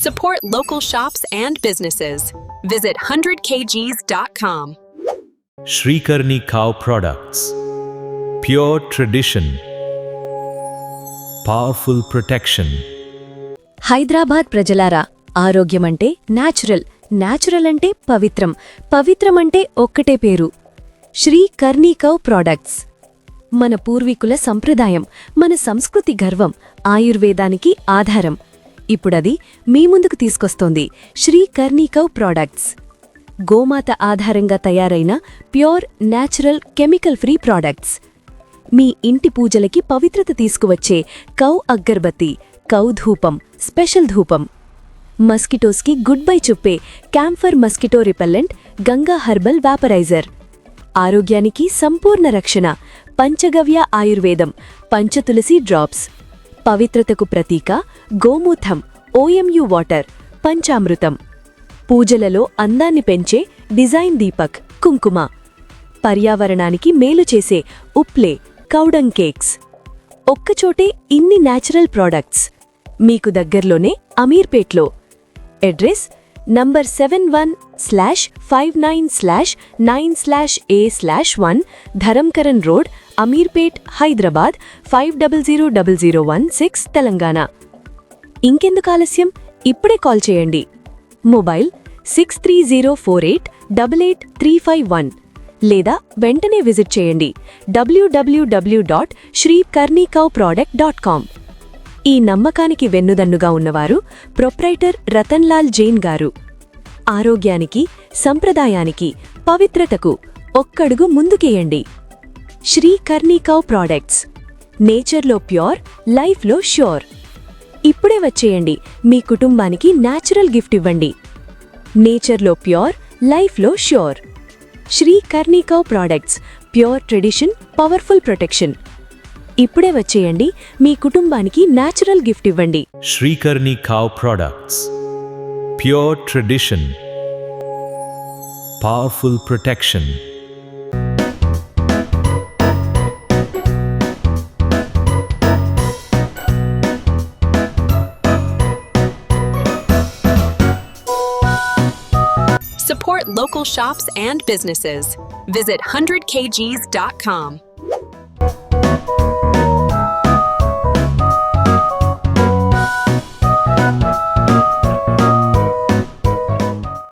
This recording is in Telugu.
Support local shops and businesses. Visit 100kgs.com. Srikarni Cow Products. Pure tradition. Powerful protection. Hyderabad ప్రజలారా, ఆరోగ్యమంటే న్యాచురల్, న్యాచురల్ అంటే పవిత్రం, పవిత్రం అంటే ఒక్కటే పేరు, శ్రీ కర్ణీ కౌ ప్రాడక్ట్స్. మన పూర్వీకుల సంప్రదాయం, మన సంస్కృతి గర్వం, ఆయుర్వేదానికి ఆధారం. ఇప్పుడది మీ ముందుకు తీసుకొస్తోంది శ్రీ కర్ణీ కౌ ప్రాడక్ట్స్. గోమాత ఆధారంగా తయారైన pure natural chemical free products. మీ ఇంటి పూజలకి పవిత్రత తీసుకువచ్చే కౌ అగ్గర్బత్తి, కౌ ధూపం, స్పెషల్ ధూపం. మస్కిటోస్కి గుడ్ బై చెప్పే camphor mosquito repellent Ganga herbal vaporizer. ఆరోగ్యానికి సంపూర్ణ రక్షణ పంచగవ్య ఆయుర్వేదం పంచతులసి డ్రాప్స్. పవిత్రతకు ప్రతీక గోమూత్రం, ఓఎంయు వాటర్, పంచామృతం. పూజలలో అందాన్ని పెంచే డిజైన్ దీపక్, కుంకుమ. పర్యావరణానికి మేలు చేసే ఉప్లే, కౌడంగ్ కేక్స్. ఒక్కచోటే ఇన్ని న్యాచురల్ ప్రాడక్ట్స్ మీకు దగ్గర్లోనే అమీర్పేట్లో. Address number 71/59/9/A/1 Dharamkaran road, Ameerpet, Hyderabad 500016 Telangana. ఇంకెందుకు ఆలస్యం, ఇప్పుడే కాల్ చేయండి. మొబైల్ 6304888351 లేదా వెంటనే విజిట్ చేయండి www.shrikarnikauproduct.com. ఈ నమ్మకానికి వెన్నుదన్నుగా ఉన్నవారు ప్రొప్రైటర్ రతన్లాల్ జైన్ గారు. ఆరోగ్యానికి, సంప్రదాయానికి, పవిత్రతకు ఒక్కడుగు ముందుకేయండి. Shri Karni cow products. నేచర్లో ప్యూర్, లైఫ్లో ష్యూర్. ఇప్పుడే వచ్చేయండి, మీ కుటుంబానికి న్యాచురల్ గిఫ్ట్ ఇవ్వండి. నేచర్లో ప్యూర్, లైఫ్లో sure. Shri Karni cow products. Pure tradition, powerful protection. ఇప్పుడే వచ్చేయండి, మీ కుటుంబానికి న్యాచురల్ గిఫ్ట్ ఇవ్వండి. Srikarni Cow Products. Pure tradition. Powerful protection. Support local shops and businesses. Visit 100kgs.com.